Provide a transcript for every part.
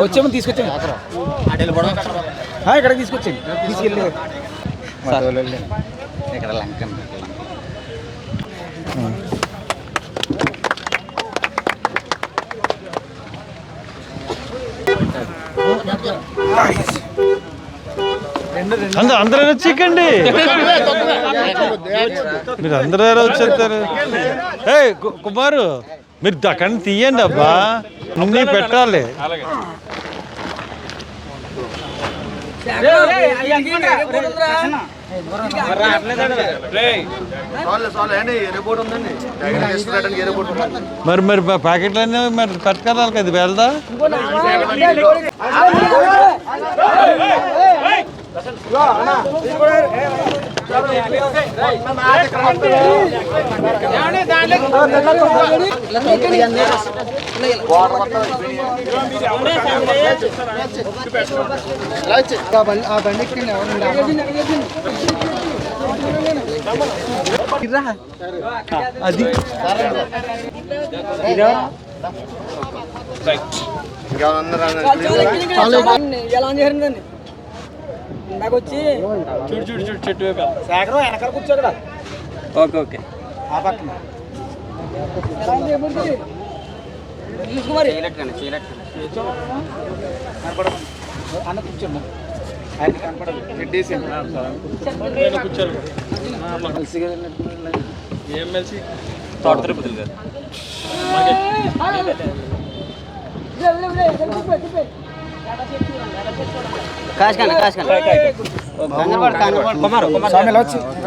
వచ్చేమో తీసుకొచ్చాము ఇక్కడ తీసుకొచ్చాను తీసుకెళ్ళి ఇక్కడ లంక అందరూ వచ్చేకండి, మీరు అందరూ వచ్చేస్తారు. ఏ కుమారు మీరు అక్కడ తీయండి అబ్బా, అన్నీ పెట్టాలి. మరి మరి ప్యాకెట్లన్నీ మరి పట్టుకెళ్ళాలి కదా, వెళ్దా అది నాకు వచ్చి చూడు చూడు చూడు చెట్టు సాగరం వెనకాల కూర్చో కదా. ఓకే ఓకే ఆ పక్కన అన్న కూర్చోండి, ఆయన కనపడదు పెట్టేసి కూర్చోరు. ఏం మెలిసి తోట తిరుపతి గారు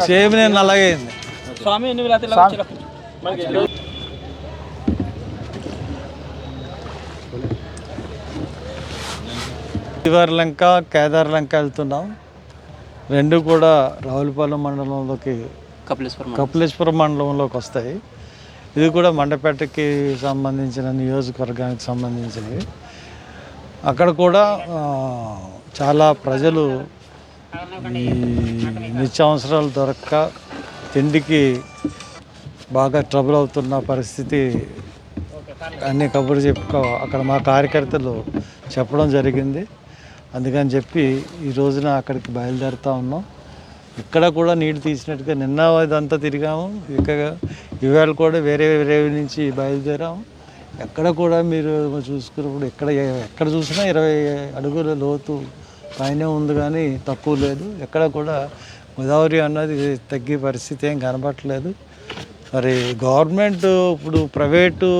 సేమ్ నేను అలాగే స్వామి లంక కేదార్ లంక వెళ్తున్నాం. రెండు కూడా రావులపాలెం మండలంలోకి కపిలేశ్వరం మండలంలోకి వస్తాయి. ఇది కూడా మండపేటకి సంబంధించిన నియోజకవర్గానికి సంబంధించినవి. అక్కడ కూడా చాలా ప్రజలు ఈ నిత్యావసరాలు దొరక్క తిండికి బాగా ట్రబుల్ అవుతున్న పరిస్థితి అన్నీ కబుర్లు చెప్పుకో అక్కడ మా కార్యకర్తలు చెప్పడం జరిగింది. అందుకని చెప్పి ఈ రోజున అక్కడికి బయలుదేరుతూ ఉన్నాం. ఇక్కడ కూడా నీళ్ళు తీసినట్టుగా నిన్న ఇదంతా తిరిగాము. ఇవాళ కూడా వేరే వేరే నుంచి బయలుదేరాము. ఎక్కడ కూడా మీరు చూసుకున్నప్పుడు ఎక్కడ చూసినా 20 అడుగుల లోతు పైనే ఉంది, కానీ తక్కువ లేదు. ఎక్కడ కూడా గోదావరి అన్నది తగ్గే పరిస్థితి ఏం కనబట్టలేదు. మరి గవర్నమెంట్ ఇప్పుడు ప్రైవేటు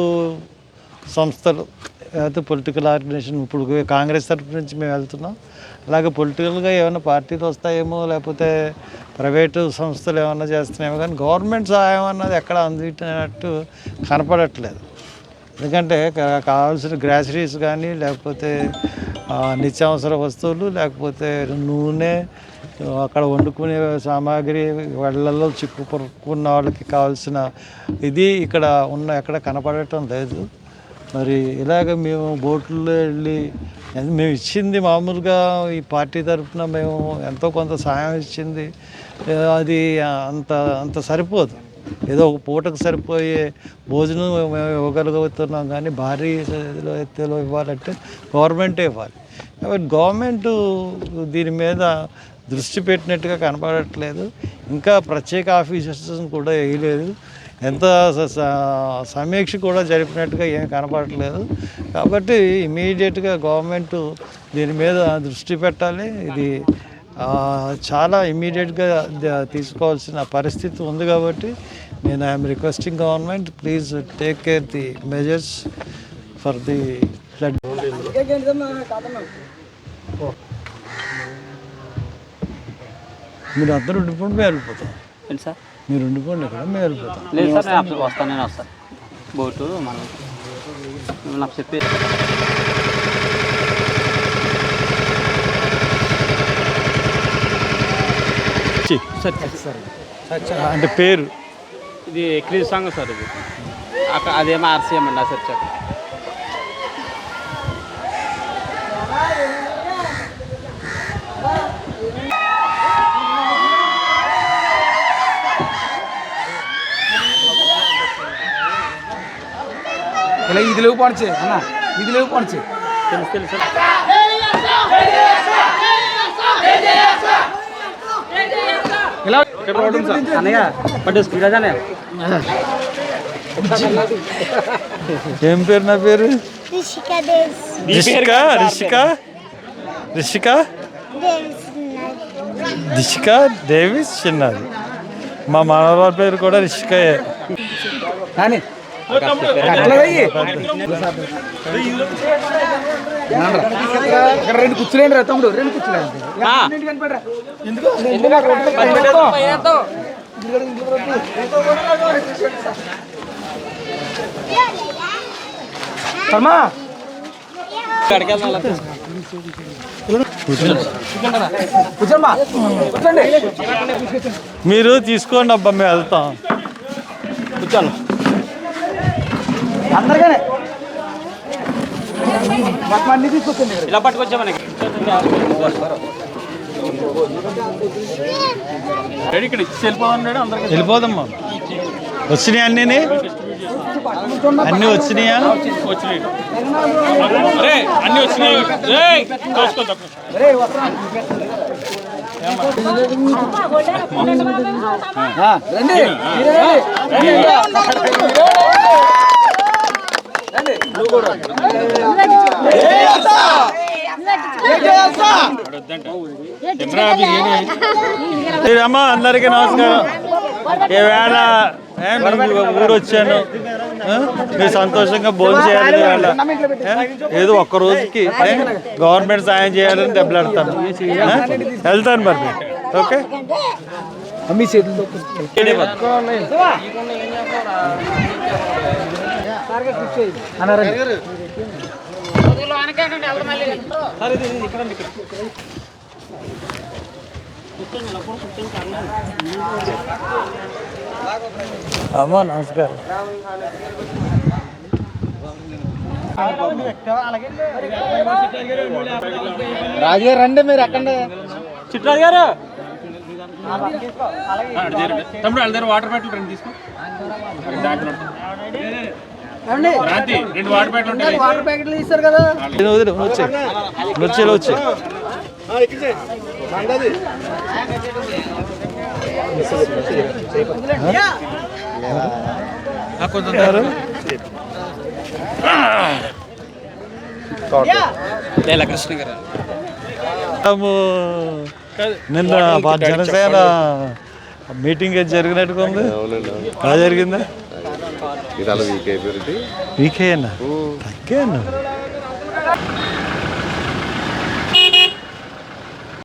సంస్థలు లేకపోతే పొలిటికల్ ఆర్గనైజేషన్, ఇప్పుడు కాంగ్రెస్ తరఫు నుంచి మేము వెళ్తున్నాం, అలాగే పొలిటికల్గా ఏమైనా పార్టీలు వస్తాయేమో, లేకపోతే ప్రైవేటు సంస్థలు ఏమన్నా చేస్తున్నాయేమో, కానీ గవర్నమెంట్ సహాయం అన్నది ఎక్కడ అందినట్టు కనపడట్లేదు. ఎందుకంటే కావాల్సిన గ్రాసరీస్ కానీ, లేకపోతే నిత్యావసర వస్తువులు, లేకపోతే నూనె, అక్కడ వండుకునే సామాగ్రి, వాళ్ళల్లో చిక్కుకున్న వాళ్ళకి కావాల్సిన ఇది ఇక్కడ ఎక్కడ కనపడటం లేదు. మరి ఇలాగ మేము బోట్లో వెళ్ళి మేము ఇచ్చింది మామూలుగా ఈ పార్టీ తరఫున మేము ఎంతో కొంత సహాయం ఇచ్చింది, అది అంత సరిపోదు. ఏదో ఒక పూటకు సరిపోయే భోజనం మేము ఇవ్వగలుగుతున్నాం, కానీ భారీ ఎత్తులో ఇవ్వాలంటే గవర్నమెంటే ఇవ్వాలి. కాబట్టి గవర్నమెంట్ దీని మీద దృష్టి పెట్టినట్టుగా కనపడట్లేదు. ఇంకా ప్రత్యేక ఆఫీసర్స్ కూడా వేయలేదు, ఎంత సమీక్ష కూడా జరిపినట్టుగా ఏమి కనపడట్లేదు. కాబట్టి ఇమీడియట్గా గవర్నమెంట్ దీని మీద దృష్టి పెట్టాలి. ఇది చాలా ఇమీడియట్గా తీసుకోవాల్సిన పరిస్థితి ఉంది. కాబట్టి నేను I'm requesting government, please take care the measures for the flood. మీరు అందరూ ఉండిపోండి, మేము వెళ్ళిపోతాం. సార్ మీరు ఉండిపోండి, ఇక్కడ మేము వెళ్ళిపోతాం. లేదు సార్, నేను వస్తాను, నేను వస్తాను. బోటు మనం నాకు చెప్పి అంటే పేరు ఇది క్రీజ్ సాంగ్ సార్. ఇది అక్కడ అదేమో ఆర్సీఎం అండి, ఆ సార్ చెప్పండి. ఇలా ఇదిలోకి పోనిచ్చే అన్న, ఇదిలోకి పోనిచ్చే. తెలుసు. ఇలా అన్నయ్య బట్ స్పీడ్ అనే ఏం పేరు? నా పేరు రిషికా దేవ్స్ రిషికా డేవిస్ చిన్నది. మా మనవరాల పేరు కూడా రిషికాయే. కానీ రెండు కూర్చులేండి రా తమ్ముడు, రెండు కూర్చులేండి. మీరు తీసుకోండి అబ్బా, మేము వెళ్తాం. కూర్చోను అందరిగానే మొత్తం అన్ని తీసుకొచ్చింది. ఇలా పట్టుకొచ్చా మనకి ఇక్కడ వెళ్ళిపోతున్నాడు అందరికి. వెళ్ళిపోదమ్మా. వచ్చినాయి అన్నీ వచ్చినాయా? వచ్చినాయి అన్ని వచ్చినాయి. రండి అమ్మా, అందరికీ నమస్కారం. ఈవేళ ఊరు వచ్చాను, మీరు సంతోషంగా భోజనం చేయాలి. ఈవేళ ఏదో ఒక్క రోజుకి గవర్నమెంట్ సాయం చేయాలని దెబ్బలాడతాను. వెళ్తాను మరి. ఓకే, మీ చేతులతో అమ్మా నమస్కారం. రాజే రండి మీరు ఎక్కండి. చిట్రాజు గారు తమ్ముడు వాళ్ళ దగ్గర వాటర్ బాటిల్ రెండు తీసుకో. రెండు వాటర్ బాటిల్ ఉంటాయి. వాటర్ ప్యాకెట్లు ఇస్తారు కదా. వచ్చే కృష్ణ గారు నిన్న జనసేన మీటింగ్ జరిగినట్టుగా ఉంది. ఎలా జరిగిందా? వీక్ అయిపోయింది. వీక్ అయ్యానా? తగ్గాను.